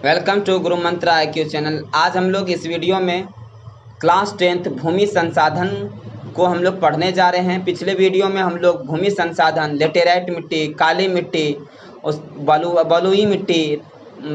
Welcome to गुरु मंत्र IQ channel. आज हम लोग इस वीडियो में क्लास 10th भूमि संसाधन को हम लोग पढ़ने जा रहे हैं। पिछले वीडियो में हम लोग भूमि संसाधन, लेटेराइट मिट्टी, काली मिट्टी, उस बलुई मिट्टी,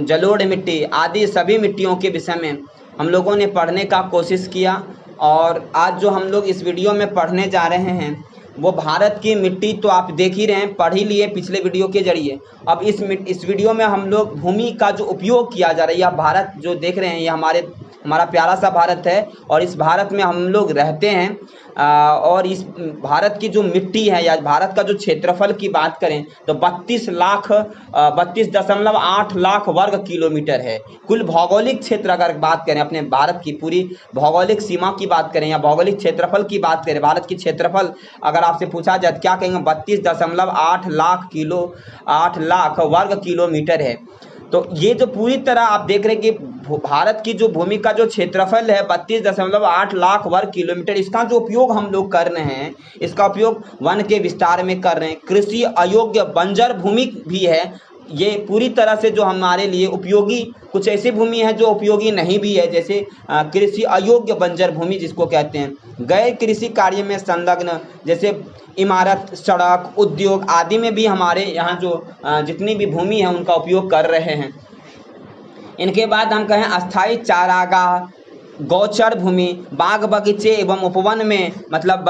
जलोढ़ मिट्टी आदि सभी मिट्टियों के विषय में हम लोगों ने पढ़ने का कोशिश किया। और आज जो हम लोग इस वीडियो में पढ़ने जा रहे हैं वो भारत की मिट्टी तो आप देख ही रहे हैं, पढ़ ही लिए पिछले वीडियो के जरिए। अब इस वीडियो में हम लोग भूमि का जो उपयोग किया जा रहा है, यह भारत जो देख रहे हैं ये हमारा प्यारा सा भारत है और इस भारत में हम लोग रहते हैं। और इस भारत की जो मिट्टी है या भारत का जो क्षेत्रफल की बात करें तो 32.8 लाख वर्ग किलोमीटर है। कुल भौगोलिक क्षेत्र अगर बात करें, अपने भारत की पूरी भौगोलिक सीमा की बात करें या भौगोलिक क्षेत्रफल की बात करें, भारत की क्षेत्रफल अगर आपसे पूछा जाए तो क्या कहेंगे? 32.8 लाख वर्ग किलोमीटर है। तो ये जो पूरी तरह आप देख रहे हैं कि भारत की जो भूमि का जो क्षेत्रफल है 32.8 लाख वर्ग किलोमीटर, इसका जो उपयोग हम लोग कर रहे हैं, इसका उपयोग वन के विस्तार में कर रहे हैं। कृषि अयोग्य बंजर भूमि भी है। ये पूरी तरह से जो हमारे लिए उपयोगी, कुछ ऐसी भूमि है जो उपयोगी नहीं भी है, जैसे कृषि अयोग्य बंजर भूमि जिसको कहते हैं। गैर कृषि कार्य में संलग्न, जैसे इमारत, सड़क, उद्योग आदि में भी हमारे यहाँ जो जितनी भी भूमि है उनका उपयोग कर रहे हैं। इनके बाद हम कहें अस्थायी चारागाह, गौचर भूमि, बाग बगीचे एवं उपवन में, मतलब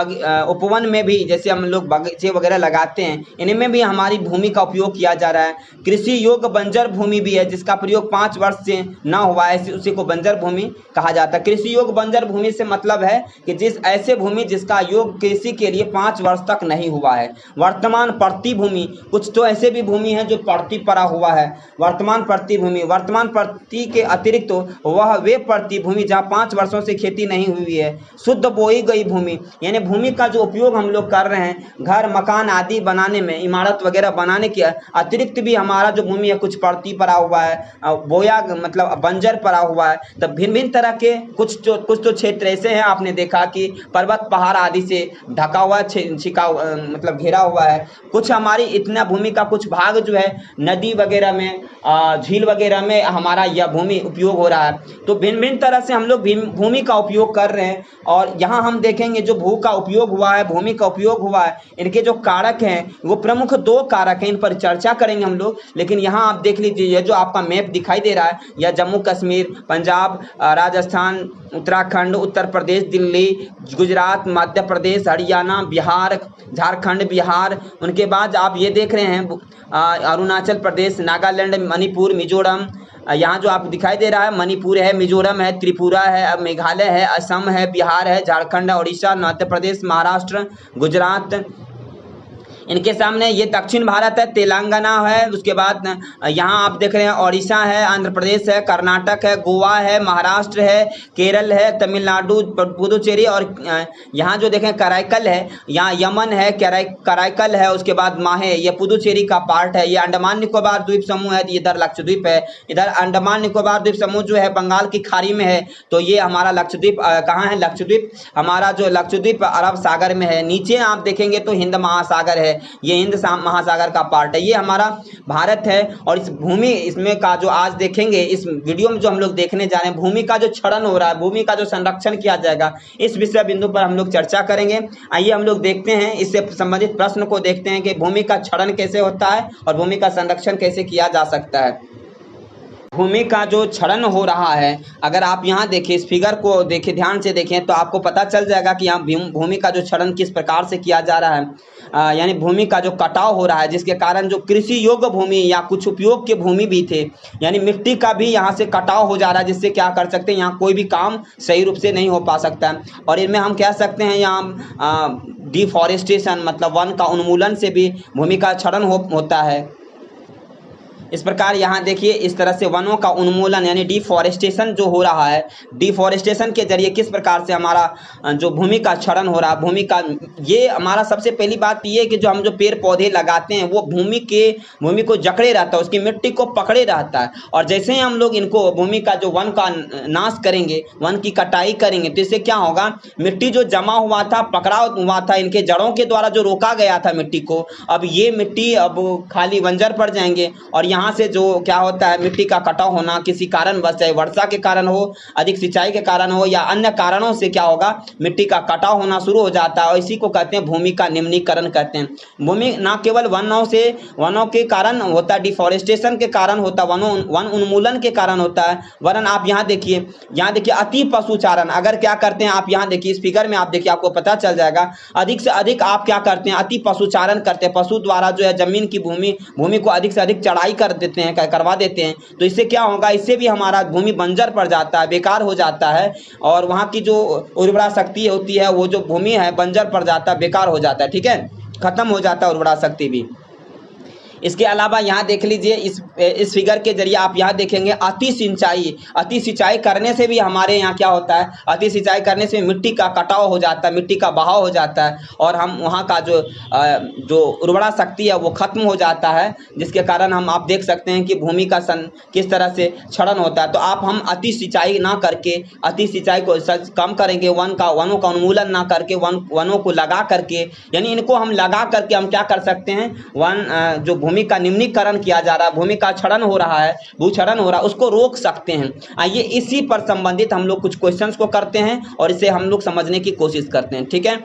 उपवन में भी जैसे हम लोग बगीचे वगैरह लगाते हैं, इनमें भी हमारी भूमि का उपयोग किया जा रहा है। कृषि योग्य बंजर भूमि भी है जिसका प्रयोग 5 वर्ष से न हुआ है, उसी को बंजर भूमि कहा जाता है। कृषि योग्य बंजर भूमि से मतलब है कि ऐसे भूमि जिसका योग कृषि के लिए 5 वर्ष तक नहीं हुआ है। वर्तमान प्रति भूमि, कुछ तो ऐसे भी भूमि है जो प्रति पड़ा हुआ है। वर्तमान प्रति भूमि, वर्तमान प्रति के अतिरिक्त वह वे प्रति भूमि जहाँ 5 वर्षों से खेती नहीं हुई है। शुद्ध बोई गई भूमि, यानी भूमि का जो उपयोग हम लोग कर रहे हैं घर मकान आदि बनाने में, इमारत वगैरह बनाने के अतिरिक्त भी हमारा जो भूमि है कुछ पड़ती पड़ा हुआ है, बोया मतलब बंजर पड़ा हुआ है। तब भिन्न भिन्न तरह के कुछ तो क्षेत्र ऐसे हैं, आपने देखा कि पर्वत पहाड़ आदि से ढका हुआ मतलब घेरा हुआ है। कुछ हमारी इतना भूमि का कुछ भाग जो है नदी वगैरह में, झील वगैरह में हमारा यह भूमि उपयोग हो रहा है। तो भिन्न भिन्न तरह से हम लोग भूमि का उपयोग कर रहे हैं। और यहाँ हम देखेंगे जो भूमि का उपयोग हुआ है, इनके जो कारक हैं वो प्रमुख 2 कारक हैं, इन पर चर्चा करेंगे हम लोग। लेकिन यहाँ आप देख लीजिए, ये जो आपका मैप दिखाई दे रहा है, यह जम्मू कश्मीर, पंजाब, राजस्थान, उत्तराखंड, उत्तर प्रदेश, दिल्ली, गुजरात, मध्य प्रदेश, हरियाणा, बिहार, झारखंड, बिहार। उनके बाद आप ये देख रहे हैं अरुणाचल प्रदेश, नागालैंड, मणिपुर, मिजोरम। यहाँ जो आप दिखाई दे रहा है मणिपुर है, मिजोरम है, त्रिपुरा है, मेघालय है, असम है, बिहार है, झारखंड, उड़ीसा, मध्य प्रदेश, महाराष्ट्र, गुजरात। इनके सामने ये दक्षिण भारत है, तेलंगाना है। उसके बाद यहाँ आप देख रहे हैं ओडिशा है, आंध्र प्रदेश है, कर्नाटक है, गोवा है, महाराष्ट्र है, केरल है, तमिलनाडु, पुदुचेरी। और यहाँ जो देखें कराईकल है, यहाँ यमन है, कराईकल है। उसके बाद माहे, ये पुदुचेरी का पार्ट है। ये अंडमान निकोबार द्वीप समूह है, इधर लक्षद्वीप है। इधर अंडमान निकोबार द्वीप समूह जो है बंगाल की खाड़ी में है, तो ये हमारा लक्षद्वीप कहाँ है? लक्षद्वीप हमारा जो लक्षद्वीप अरब सागर में है। नीचे आप देखेंगे तो हिंद महासागर है, ये हिंद महासागर का पार्ट है। ये हमारा भारत है। और इस भूमि इसमें का जो आज देखेंगे, इस वीडियो में जो हम लोग देखने जा रहे हैं, भूमि का जो क्षरण हो रहा है, भूमि का जो संरक्षण किया जाएगा, इस विषय बिंदु पर हम लोग चर्चा करेंगे। आइए हम लोग देखते हैं, इससे संबंधित प्रश्न को देखते हैं कि भूमि का क्षरण कैसे होता है और भूमि का संरक्षण कैसे किया जा सकता है। भूमि का जो क्षरण हो रहा है, अगर आप यहाँ देखें, इस फिगर को देखें, ध्यान से देखें, तो आपको पता चल जाएगा कि यहाँ भूमि का जो क्षरण किस प्रकार से किया जा रहा है। यानी भूमि का जो कटाव हो रहा है, जिसके कारण जो कृषि योग्य भूमि या कुछ उपयोग के भूमि भी थे, यानी मिट्टी का भी यहाँ से कटाव हो जा रहा है, जिससे क्या कर सकते हैं, यहाँ कोई भी काम सही रूप से नहीं हो पा सकता है। और इनमें हम कह सकते हैं यहाँ डिफॉरेस्टेशन मतलब वन का उन्मूलन से भी भूमि का क्षरण होता है। इस प्रकार यहाँ देखिए, इस तरह से वनों का उन्मूलन यानी डिफॉरेस्टेशन जो हो रहा है, डिफॉरेस्टेशन के जरिए किस प्रकार से हमारा जो भूमि का क्षरण हो रहा है, ये हमारा सबसे पहली बात ये है कि जो हम जो पेड़ पौधे लगाते हैं वो भूमि को जकड़े रहता है, उसकी मिट्टी को पकड़े रहता है। और जैसे ही हम लोग इनको भूमि का जो वन का नाश करेंगे, वन की कटाई करेंगे, तो इससे क्या होगा, मिट्टी जो जमा हुआ था, पकड़ा हुआ था, इनके जड़ों के द्वारा जो रोका गया था मिट्टी को, अब ये मिट्टी अब खाली बंजर पड़ जाएंगे और यहाँ यहाँ से जो क्या होता है, मिट्टी का कटाव होना किसी कारणवश, चाहे वर्षा के कारण हो, अधिक सिंचाई के कारण हो या अन्य कारणों से क्या होगा, मिट्टी का कटाव होना शुरू हो जाता है और इसी को कहते हैं भूमि का निम्नीकरण कहते हैं। भूमि ना केवल वनों के कारण होता है, डिफॉरेस्टेशन के कारण होता है, वन उन्मूलन के कारण होता है, वरन आप यहाँ देखिए अति पशुचारण, अगर क्या करते हैं आप यहाँ देखिए इस फिगर में आप देखिए आपको पता चल जाएगा, अधिक से अधिक आप क्या करते हैं, अति पशुचारण करते हैं, पशु द्वारा जो है जमीन की भूमि को अधिक से अधिक चढ़ाई करवा देते हैं। तो इससे क्या होगा, इससे भी हमारा भूमि बंजर पड़ जाता है, बेकार हो जाता है और वहाँ की जो उर्वरा शक्ति होती है, वो जो भूमि है बंजर पड़ जाता है, बेकार हो जाता है, ठीक है, खत्म हो जाता है उर्वरा शक्ति भी। इसके अलावा यहाँ देख लीजिए इस फिगर के जरिए आप यहाँ देखेंगे अति सिंचाई करने से भी हमारे यहाँ क्या होता है, अति सिंचाई करने से मिट्टी का कटाव हो जाता है, मिट्टी का बहाव हो जाता है और हम वहाँ का जो उर्वरा शक्ति है वो खत्म हो जाता है, जिसके कारण आप देख सकते हैं कि भूमि का किस तरह से क्षरण होता है। तो हम अति सिंचाई ना करके, अति सिंचाई को कम करेंगे, वनों का उन्मूलन ना करके, वनों को लगा करके, यानी इनको हम लगा करके हम क्या कर सकते हैं, जो भूमि का निम्नीकरण किया जा रहा है, भूमि का क्षरण हो रहा है, भूक्षरण हो रहा है, उसको रोक सकते हैं। आइए इसी पर संबंधित हम लोग कुछ क्वेश्चंस को करते हैं और इसे हम लोग समझने की कोशिश करते हैं, ठीक है।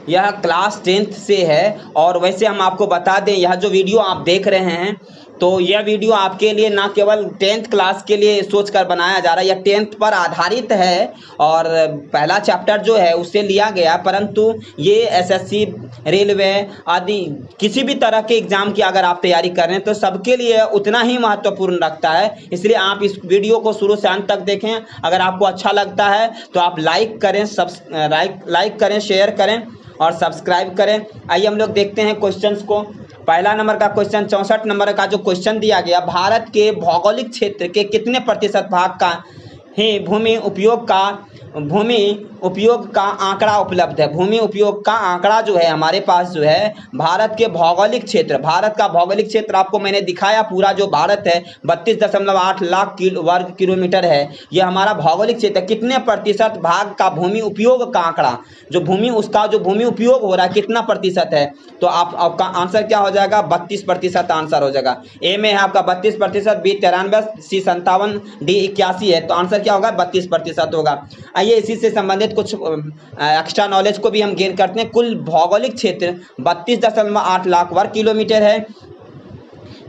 यह क्लास 10th से है और वैसे हम आपको बता दें, यह जो वीडियो आप देख रहे हैं तो यह वीडियो आपके लिए ना केवल 10th क्लास के लिए सोचकर बनाया जा रहा है, यह 10th पर आधारित है और पहला चैप्टर जो है उससे लिया गया, परंतु ये एसएससी, रेलवे आदि किसी भी तरह के एग्जाम की अगर आप तैयारी कर रहे हैं तो सबके लिए उतना ही महत्वपूर्ण रखता है। इसलिए आप इस वीडियो को शुरू से अंत तक देखें। अगर आपको अच्छा लगता है तो आप लाइक करें, शेयर करें और सब्सक्राइब करें। आइए हम लोग देखते हैं क्वेश्चंस को। पहला नंबर का क्वेश्चन 64 नंबर का जो क्वेश्चन दिया गया, भारत के भौगोलिक क्षेत्र के कितने प्रतिशत भाग का ही भूमि उपयोग का आंकड़ा उपलब्ध है। भूमि उपयोग का आंकड़ा जो है हमारे पास जो है भारत के भौगोलिक क्षेत्र, भारत का भौगोलिक क्षेत्र आपको मैंने दिखाया, पूरा जो भारत है 32.8 लाख वर्ग किलोमीटर है, ये हमारा भौगोलिक क्षेत्र। कितने प्रतिशत भाग का भूमि उपयोग का आंकड़ा, जो भूमि उपयोग हो रहा है कितना प्रतिशत है, तो आपका आंसर क्या हो जाएगा, 32% आंसर हो जाएगा। ए में है आपका 32%, बी 93, सी 57, डी 81 है, तो आंसर क्या होगा 32% होगा। आइए इसी से संबंधित कुछ एक्स्ट्रा नॉलेज को भी हम गेन करते हैं। कुल भौगोलिक क्षेत्र 32.8 लाख वर्ग किलोमीटर है।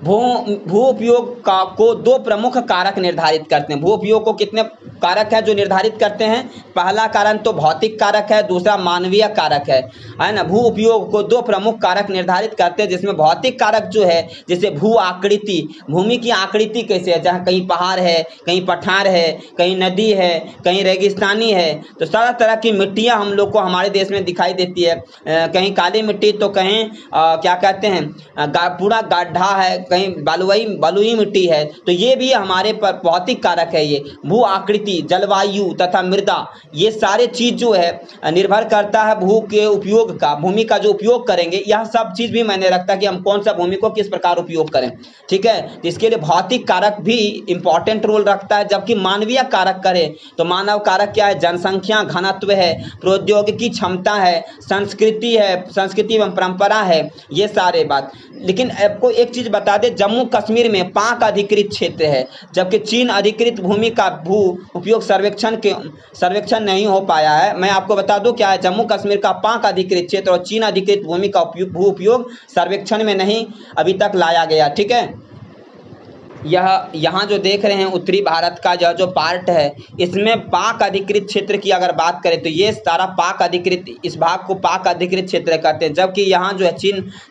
भू उपयोग को दो प्रमुख कारक निर्धारित करते हैं। भू उपयोग को कितने कारक है जो निर्धारित करते हैं, पहला कारण तो भौतिक कारक है, दूसरा मानवीय कारक है ना। भू उपयोग को दो प्रमुख कारक निर्धारित करते हैं, जिसमें भौतिक कारक जो है जैसे भू आकृति, भूमि की आकृति कैसे है, जहाँ कहीं पहाड़ है, कहीं पठार है, कहीं नदी है, कहीं रेगिस्तानी है, तो तरह तरह की मिट्टियाँ हम लोग को हमारे देश में दिखाई देती है। कहीं काली मिट्टी तो कहीं क्या कहते हैं पूरा गड्ढा है, कहीं बलुई मिट्टी है, तो ये भी हमारे पर भौतिक कारक है। ये भू आकृति, जलवायु तथा मृदा, ये सारे चीज जो है निर्भर करता है भू के उपयोग का, भूमि का जो उपयोग करेंगे, यह सब चीज भी मैंने रखता कि हम कौन सा भूमि को किस प्रकार उपयोग करें, ठीक है। तो इसके लिए भौतिक कारक भी इंपॉर्टेंट रोल रखता है। जबकि मानवीय कारक करें तो मानव कारक क्या है, जनसंख्या घनत्व है, प्रौद्योगिकी क्षमता है, संस्कृति एवं परंपरा है, ये सारे बात। लेकिन आपको एक चीज बता दें, जम्मू कश्मीर में पाक अधिकृत क्षेत्र है, जबकि चीन अधिकृत भूमि का भू उपयोग सर्वेक्षण नहीं हो पाया है। मैं आपको बता दूं क्या है, जम्मू कश्मीर का पाक अधिकृत क्षेत्र और चीन अधिकृत भूमि का भू उपयोग सर्वेक्षण में नहीं अभी तक लाया गया, ठीक है। यहाँ जो देख रहे हैं उत्तरी भारत का जो पार्ट है, इसमें पाक अधिकृत क्षेत्र की अगर बात करें तो ये सारा पाक अधिकृत, इस भाग को पाक अधिकृत क्षेत्र कहते हैं। जबकि यहाँ जो है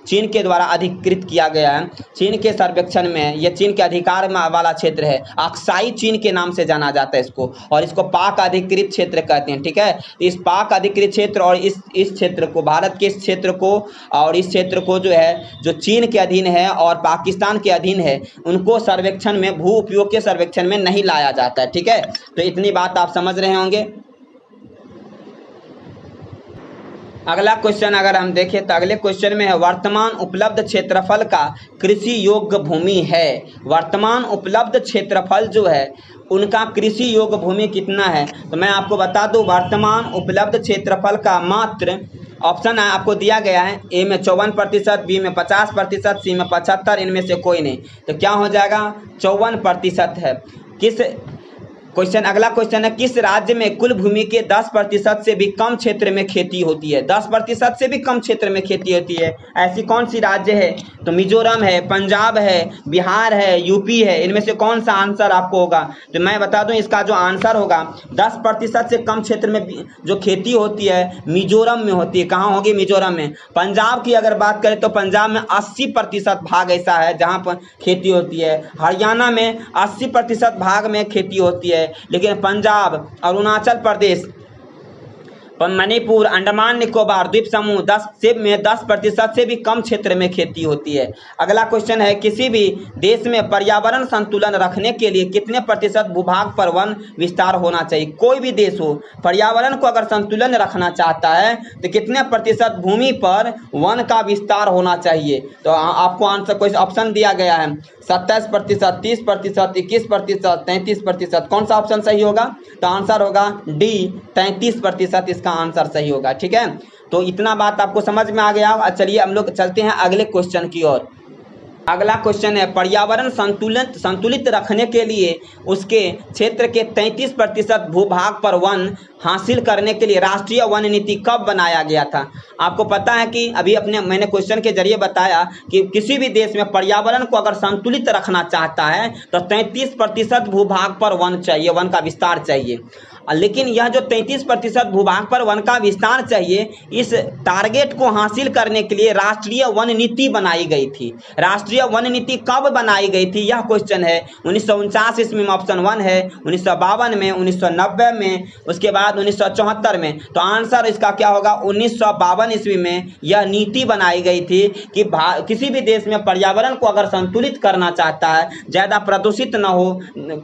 चीन के द्वारा अधिकृत किया गया है, चीन के सर्वेक्षण में, ये चीन के अधिकार वाला क्षेत्र है, अक्साई चीन के नाम से जाना जाता है इसको, और इसको पाक अधिकृत क्षेत्र कहते हैं, ठीक है। इस पाक अधिकृत क्षेत्र और इस क्षेत्र को, भारत के इस क्षेत्र को और इस क्षेत्र को जो है, जो चीन के अधीन है और पाकिस्तान के अधीन है, उनको सर्वेक्षण में, भू उपयोग के सर्वेक्षण में नहीं लाया जाता है, ठीक है। तो इतनी बात आप समझ रहे होंगे। अगला क्वेश्चन अगर हम देखें तो अगले क्वेश्चन में है, वर्तमान उपलब्ध क्षेत्रफल का कृषि योग्य भूमि है। वर्तमान उपलब्ध क्षेत्रफल जो है उनका कृषि योग्य भूमि कितना है, तो मैं आपको बता दूं, वर्तमान उपलब्ध क्षेत्रफल का मात्र ऑप्शन आपको दिया गया है, ए में 54%, बी में 50%, सी में 75, इनमें से कोई नहीं। तो क्या हो जाएगा, 54% है। किस क्वेश्चन, अगला क्वेश्चन है, किस राज्य में कुल भूमि के 10% से भी कम क्षेत्र में खेती होती है? 10% से भी कम क्षेत्र में खेती होती है, ऐसी कौन सी राज्य है? तो मिजोरम है, पंजाब है, बिहार है, यूपी है, इनमें से कौन सा आंसर आपको होगा? तो मैं बता दूं, इसका जो आंसर होगा, 10% से कम क्षेत्र में जो खेती होती है मिजोरम में होती है। कहाँ होगी? मिजोरम में। पंजाब की अगर बात करें तो पंजाब में 80% भाग ऐसा है जहाँ पर खेती होती है। हरियाणा में 80% भाग में खेती होती है, लेकिन पंजाब, अरुणाचल प्रदेश, मणिपुर, अंडमान निकोबार द्वीप समूह 10% से भी कम क्षेत्र में खेती होती है। अगला क्वेश्चन है, किसी भी देश में पर्यावरण संतुलन रखने के लिए कितने प्रतिशत भूभाग पर वन विस्तार होना चाहिए? कोई भी देश हो, पर्यावरण को अगर संतुलन रखना चाहता है तो कितने प्रतिशत भूमि पर वन का विस्तार होना चाहिए? तो आपको आंसर कोई ऑप्शन दिया गया है, 27%, 30%, 21%, 33%। कौन सा ऑप्शन सही होगा? तो आंसर होगा डी, 33% इसका आंसर सही होगा। ठीक है, तो इतना बात आपको समझ में आ गया। चलिए हम लोग चलते हैं अगले क्वेश्चन की ओर। अगला क्वेश्चन है, पर्यावरण संतुलित रखने के लिए उसके क्षेत्र के 33% भूभाग पर वन हासिल करने के लिए राष्ट्रीय वन नीति कब बनाया गया था? आपको पता है कि अभी मैंने क्वेश्चन के जरिए बताया कि किसी भी देश में पर्यावरण को अगर संतुलित रखना चाहता है तो 33% भूभाग पर वन चाहिए, वन का विस्तार चाहिए। लेकिन यह जो 33% भूभाग पर वन का विस्तार चाहिए, इस टारगेट को हासिल करने के लिए राष्ट्रीय वन नीति बनाई गई थी। राष्ट्रीय वन नीति कब बनाई गई थी, यह क्वेश्चन है। 1949 ईस्वी में ऑप्शन 1 है, 1952 में, 1990 में, उसके बाद 1974 में। तो आंसर इसका क्या होगा? 1952 ईस्वी में यह नीति बनाई गई थी कि किसी भी देश में पर्यावरण को अगर संतुलित करना चाहता है, ज़्यादा प्रदूषित न हो,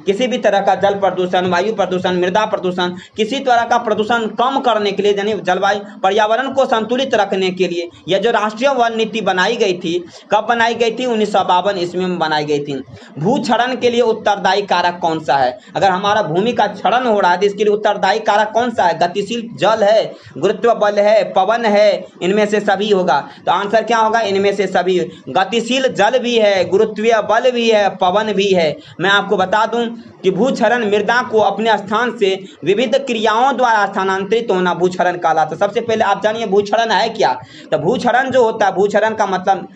किसी भी तरह का जल प्रदूषण, वायु प्रदूषण, मृदा प्रदूषण, किसी तरह का प्रदूषण कम करने के लिए, यानी जलवायु पर्यावरण को संतुलित रखने के लिए यह जो राष्ट्रीय वन नीति बनाई गई थी, कब बनाई गई थी? 1952 ईस्वी में बनाई गई थी। भूक्षरण के लिए उत्तरदायी कारक कौन सा है? अगर हमारा भूमि का क्षरण हो रहा है तो इसके लिए उत्तरदायी कारक कौन सा है? गतिशील जल है, गुरुत्व बल है, पवन है, इनमें से सभी होगा। तो आंसर क्या होगा? इनमें से सभी। गतिशील जल भी है, गुरुत्वीय बल भी है, पवन भी है। मैं आपको बता दूं कि भूक्षरण मृदा को अपने स्थान से विविध क्रियाओं द्वारा स्थानांतरित होना भूक्षरण कहलाता है। सबसे पहले आप जानिए भूक्षरण है क्या? तो भूक्षरण जो होता है, भूक्षरण का मतलब,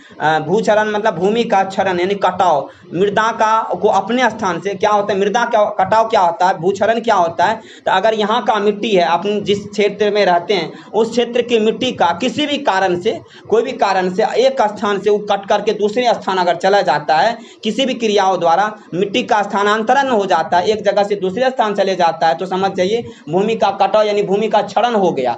भूक्षरण मतलब भूमि का क्षरण यानी कटाव, मृदा का को अपने स्थान से क्या होता है, मृदा का कटाव क्या होता है, भूक्षरण क्या होता है? तो अगर यहाँ का मिट्टी है, अपन जिस क्षेत्र में रहते हैं उस क्षेत्र की मिट्टी का किसी भी कारण से, कोई भी कारण से एक स्थान से वो कट करके दूसरे स्थान अगर चला जाता है, किसी भी क्रियाओं द्वारा मिट्टी का स्थानांतरण हो जाता है, एक जगह से दूसरे स्थान चले जाता है, तो समझ जाइए भूमि का कटाव यानी भूमि का क्षरण हो गया।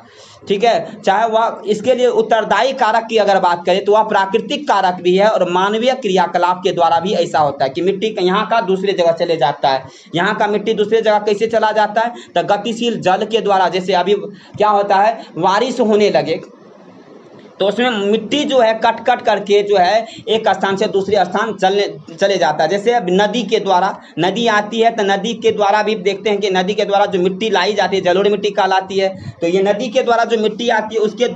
ठीक है, चाहे वह, इसके लिए उत्तरदायी कारक की अगर बात करें तो वह प्राकृतिक कारक भी है और मानवीय क्रियाकलाप के द्वारा भी ऐसा होता है कि मिट्टी का यहाँ का दूसरे जगह चले जाता है। यहाँ का मिट्टी दूसरे जगह कैसे चला जाता है? तो गतिशील जल के द्वारा। जैसे अभी क्या होता है, बारिश होने लगे तो उसमें मिट्टी जो है कट कट करके जो है एक स्थान से दूसरे स्थान चले जाता है। जैसे अब नदी के द्वारा, नदी आती है तो नदी के द्वारा भी देखते हैं कि नदी के द्वारा जो मिट्टी लाई जाती है जलोढ़ मिट्टी कहलाती है। तो ये नदी के द्वारा जो मिट्टी आती है उसके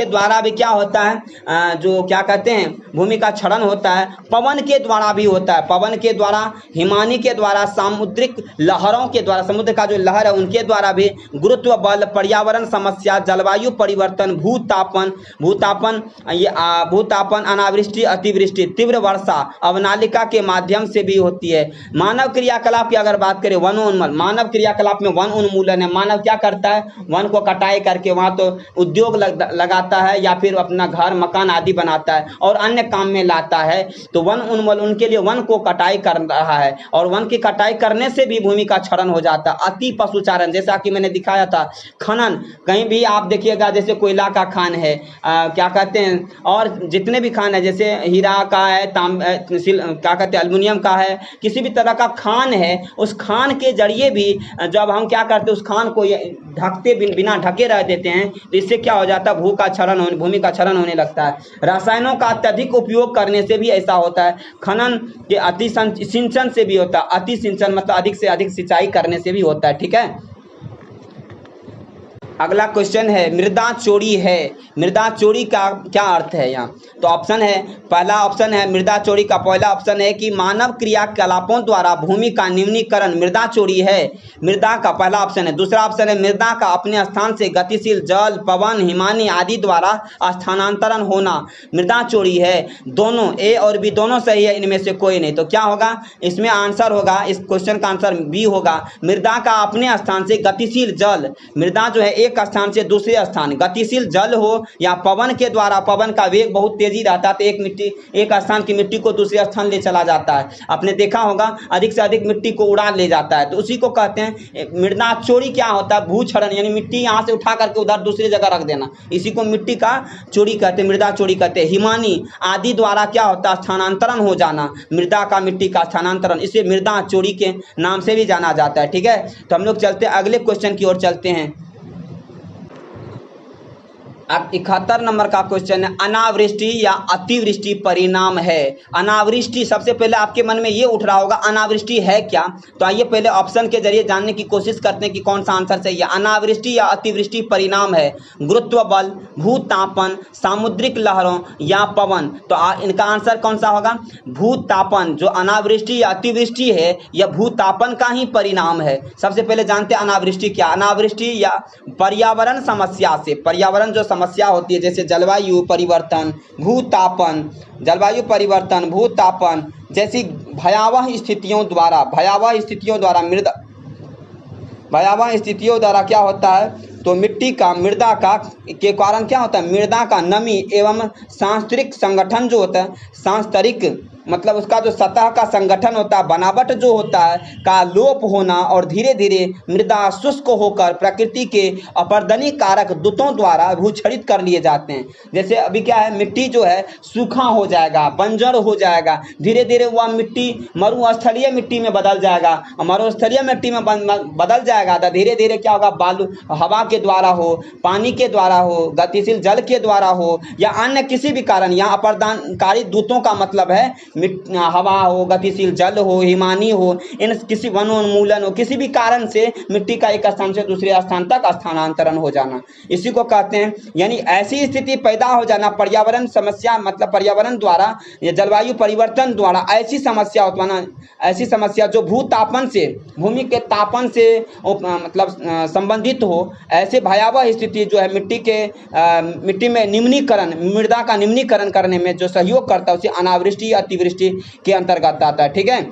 द्वारा भी क्या होता है, जो क्या कहते हैं, भूमि का क्षरण होता है। पवन के द्वारा भी होता है, पवन के द्वारा, हिमानी के द्वारा, सामुद्रिक लहरों के द्वारा, समुद्र का जो लहर है उनके द्वारा भी, गुरुत्व बल, पर्यावरण समस्या, जलवायु परिवर्तन, भूतापन, अनावृष्टि, अतिवृष्टि, तीव्र वर्षा, अवनालिका के माध्यम से भी होती है। मानव क्रियाकलाप की अगर बात करें, वनोन्मूलन, मानव क्रियाकलाप में वन उन्मूलन है। मानव क्या करता है, वन को कटाई करके वहाँ तो उद्योग लगाता है या फिर अपना घर मकान आदि बनाता है और अन्य काम में लाता है। तो वन उन्मूलन, उनके लिए वन को कटाई कर रहा है और वन की कटाई करने से भी भूमि का क्षरण हो जाता है। अति पशुचारण, जैसा कि मैंने दिखाया था, खनन, कहीं भी आप देखिएगा जैसे कोयला का खान है, क्या कहते हैं, और जितने भी खान है, जैसे हीरा का है, क्या कहते हैं, एल्युमिनियम का है, किसी भी तरह का खान है, उस खान के जरिए भी जब हम क्या करते हैं, उस खान को ढकते बिना ढके रह देते हैं तो इससे क्या हो जाता है, भूमि का क्षरण होने लगता है। रसायनों का अत्यधिक उपयोग करने से भी ऐसा होता है। खनन के अति सिंचन से भी होता है, अति सिंचन मतलब अधिक से अधिक सिंचाई करने से भी होता है। ठीक है, अगला क्वेश्चन है मृदा चोरी है, मृदा चोरी का क्या अर्थ है यहाँ? तो ऑप्शन है, पहला ऑप्शन है मृदा चोरी का पहला ऑप्शन है कि मानव क्रियाकलापों द्वारा भूमि का निम्नीकरण मृदा चोरी है, मृदा का पहला ऑप्शन है। दूसरा ऑप्शन है मृदा का अपने स्थान से गतिशील जल, पवन, हिमानी आदि द्वारा स्थानांतरण होना मृदा चोरी है। दोनों ए और बी दोनों सही है, इनमें से कोई नहीं। तो क्या होगा इसमें आंसर होगा, इस क्वेश्चन का आंसर बी होगा, मृदा का अपने स्थान से गतिशील जल, मृदा जो है एक स्थान से दूसरे स्थान, गतिशील जल हो या पवन के द्वारा, पवन का वेग बहुत तेजी रहता है तो एक स्थान की मिट्टी को दूसरे स्थान ले चला जाता है। आपने देखा होगा अधिक से अधिक मिट्टी को उड़ा ले जाता है, तो उसी को कहते हैं मृदा चोरी। क्या होता है? भूक्षरण, यानी मिट्टी यहाँ से उठा करके उधर दूसरी जगह रख देना, इसी को मिट्टी का चोरी कहते हैं, मृदा चोरी कहते हैं। हिमानी आदि द्वारा क्या होता है? स्थानांतरण हो जाना, मृदा का मिट्टी का स्थानांतरण, इसे मृदा चोरी के नाम से भी जाना जाता है। ठीक है, तो हम लोग चलते अगले क्वेश्चन की ओर चलते हैं। अब 71 नंबर का क्वेश्चन है अनावृष्टि या अतिवृष्टि परिणाम है। अनावृष्टि, सबसे पहले आपके मन में ये उठ रहा होगा अनावृष्टि है क्या? तो आइए पहले ऑप्शन के जरिए जानने की कोशिश करते हैं कि कौन सा आंसर सही है। अनावृष्टि या अतिवृष्टि परिणाम है गुरुत्व बल, भूतापन, सामुद्रिक लहरों या पवन। तो इनका आंसर कौन सा होगा? भूतापन। जो अनावृष्टि या अतिवृष्टि है यह भूतापन का ही परिणाम है। सबसे पहले जानते हैं अनावृष्टि क्या। अनावृष्टि या पर्यावरण समस्या से, पर्यावरण जो समस्या होती है जैसे जलवायु परिवर्तन, भूतापन, जलवायु परिवर्तन, भूतापन जैसी भयावह स्थितियों द्वारा क्या होता है? तो मिट्टी का, मृदा का के कारण क्या होता है? मृदा का नमी एवं सांस्तरिक संगठन जो होता है, सांस्तरिक मतलब उसका जो सतह का संगठन होता है, बनावट जो होता है का लोप होना और धीरे धीरे मृदा शुष्क होकर प्रकृति के अपरदनी कारक दूतों द्वारा भूक्षरित कर लिए जाते हैं। जैसे अभी क्या है, मिट्टी जो है सूखा हो जाएगा, बंजर हो जाएगा, धीरे धीरे वह मिट्टी मरुस्थलीय मिट्टी में बदल जाएगा, और मरुस्थलीय मिट्टी में बदल जाएगा तो धीरे धीरे क्या होगा? बालू हवा के द्वारा हो, पानी के द्वारा हो, गतिशील जल के द्वारा हो या अन्य किसी भी कारण, यहाँ अपरदनकारी दूतों का मतलब है हवा हो, गतिशील जल हो, हिमानी हो, इन किसी वनोन्मूलन हो, किसी भी कारण से मिट्टी का एक स्थान से दूसरे स्थान तक स्थानांतरण हो जाना, इसी को कहते हैं। यानी ऐसी स्थिति पैदा हो जाना, पर्यावरण समस्या मतलब पर्यावरण द्वारा या जलवायु परिवर्तन द्वारा ऐसी समस्या उत्पन्न, ऐसी समस्या जो भूतापन से, भूमि के तापन से मतलब संबंधित हो, ऐसे भयावह स्थिति जो है मिट्टी में निम्नीकरण, मृदा का निम्नीकरण करने में जो सहयोग करता है उसे अनावृष्टि या अतिवृष्टि के अंतर्गत आता है। ठीक है,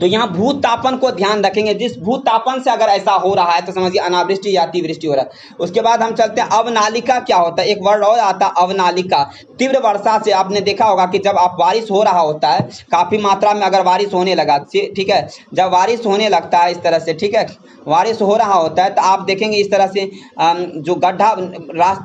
तो यहाँ भूतापन को ध्यान रखेंगे, जिस भूतापन से अगर ऐसा हो रहा है तो समझिए अनावृष्टि या अतिवृष्टि हो रहा है। उसके बाद हम चलते हैं अवनालिका क्या होता है। एक वर्ड और आता है अवनालिका। तीव्र वर्षा से आपने देखा होगा कि जब आप बारिश हो रहा होता है, काफी मात्रा में अगर बारिश होने लगा, ठीक है, जब बारिश होने लगता है इस तरह से, ठीक है, बारिश हो रहा होता है तो आप देखेंगे इस तरह से जो गड्ढा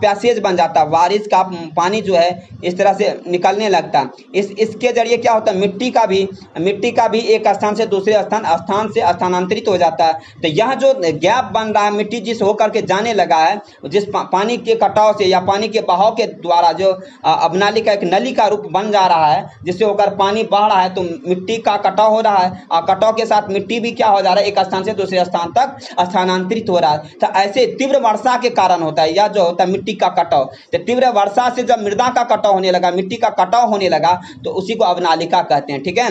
पैसेज बन जाता है, बारिश का पानी जो है इस तरह से निकलने लगता है। इसके जरिए क्या होता है? मिट्टी का भी एक स्थान से दूसरे स्थान से स्थानांतरित हो जाता है। तो यह जो गैप बन रहा है, मिट्टी जिस होकर के जाने लगा है, जिस पानी के कटाव से या पानी के बहाव के द्वारा जो अवनालिका एक नली का रूप बन जा रहा है, जिससे होकर पानी बह रहा है, तो मिट्टी का कटाव हो रहा है और कटाव के साथ मिट्टी भी क्या हो जा रहा है? एक स्थान से दूसरे स्थान तक स्थानांतरित हो रहा है। तो ऐसे तीव्र वर्षा के कारण होता है, या जो होता है मिट्टी का कटाव। तो तीव्र वर्षा से जब मृदा का कटाव होने लगा, मिट्टी का कटाव होने लगा, तो उसी को अवनालिका कहते हैं। ठीक है,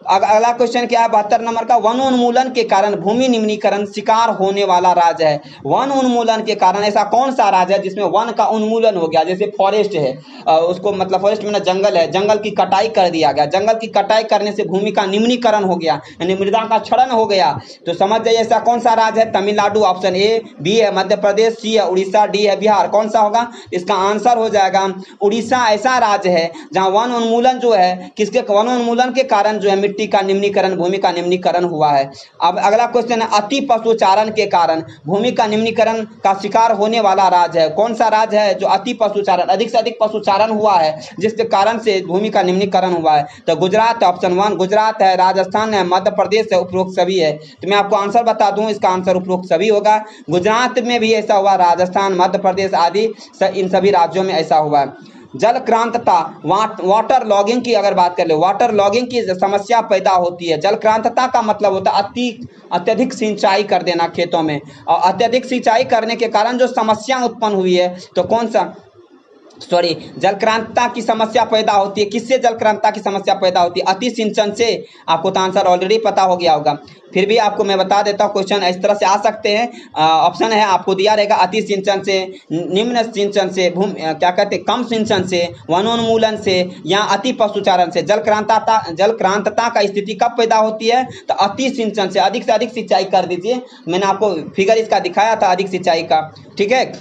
अगला क्वेश्चन क्या है 72 नंबर का? वनोन्मूलन के कारण भूमि निम्नीकरण शिकार होने वाला राज्य है। वन उन्मूलन के कारण ऐसा कौन सा राज्य है जिसमें वन का उन्मूलन हो गया? जैसे फॉरेस्ट है, उसको मतलब फॉरेस्ट में ना जंगल है, जंगल की कटाई कर दिया गया, जंगल की कटाई करने से भूमि का निम्नीकरण हो गया, यानी मृदा का क्षरण हो गया। तो समझ जाइए ऐसा कौन सा राज्य है? तमिलनाडु ऑप्शन ए, बी है मध्य प्रदेश, सी है उड़ीसा, डी है बिहार। कौन सा होगा? इसका आंसर हो जाएगा उड़ीसा। ऐसा राज्य है जहां वन उन्मूलन जो है, किसके वन उन्मूलन के कारण जो है मिट्टी का निम्नीकरण, भूमि का निम्नीकरण हुआ है। अब अगला क्वेश्चन है अति पशुचारण के कारण भूमि का निम्नीकरण का शिकार होने वाला राज्य है। कौन सा राज्य है जो अति पशुचारण, अधिक से अधिक पशुचारण हुआ है, जिसके कारण से भूमि का निम्नीकरण हुआ है? तो गुजरात ऑप्शन 1 गुजरात है, राजस्थान है, मध्य प्रदेश है, उपरोक्त सभी है। तो मैं आपको आंसर बता दूं, इसका आंसर उपरोक्त सभी होगा। गुजरात में भी ऐसा हुआ, राजस्थान, मध्य प्रदेश आदि इन सभी राज्यों में ऐसा हुआ है। जलक्रांतता, वाटर लॉगिंग की अगर बात कर ले, वाटर लॉगिंग की समस्या पैदा होती है। जलक्रांतता का मतलब होता है अत्यधिक सिंचाई कर देना खेतों में, और अत्यधिक सिंचाई करने के कारण जो समस्या उत्पन्न हुई है, तो कौन सा जलक्रांतता की समस्या पैदा होती है। किससे जलक्रांतता की समस्या पैदा होती है? अति सिंचन से। आपको तो आंसर ऑलरेडी पता हो गया होगा, फिर भी आपको मैं बता देता हूँ। क्वेश्चन इस तरह से आ सकते हैं, ऑप्शन है आपको दिया रहेगा, अति सिंचन से, निम्न सिंचन से, क्या कहते हैं, कम सिंचन से, वनोन्मूलन से, या अति पशुचारण से। जलक्रांतता का स्थिति कब पैदा होती है? तो अति सिंचन से अधिक सिंचाई कर दीजिए। मैंने आपको फिगर इसका दिखाया था, अधिक सिंचाई का, ठीक है।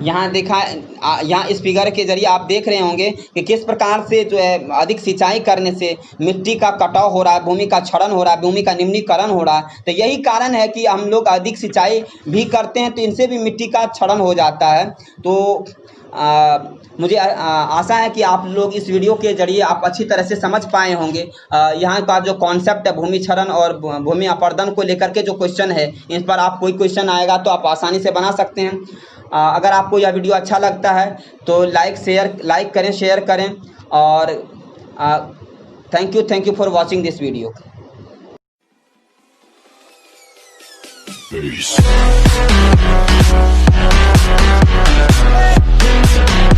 यहाँ इस फिगर के जरिए आप देख रहे होंगे कि किस प्रकार से जो है अधिक सिंचाई करने से मिट्टी का कटाव हो रहा है, भूमि का क्षरण हो रहा है, भूमि का निम्नीकरण हो रहा है। तो यही कारण है कि हम लोग अधिक सिंचाई भी करते हैं तो इनसे भी मिट्टी का क्षरण हो जाता है। तो मुझे आशा है कि आप लोग इस वीडियो के जरिए आप अच्छी तरह से समझ पाए होंगे। यहाँ का जो कॉन्सेप्ट है भूमि क्षरण और भूमि अपर्दन को लेकर के जो क्वेश्चन है, इन पर आप कोई क्वेश्चन आएगा तो आप आसानी से बना सकते हैं। अगर आपको यह वीडियो अच्छा लगता है तो लाइक करें, शेयर करें, और thank you for watching this video. Peace.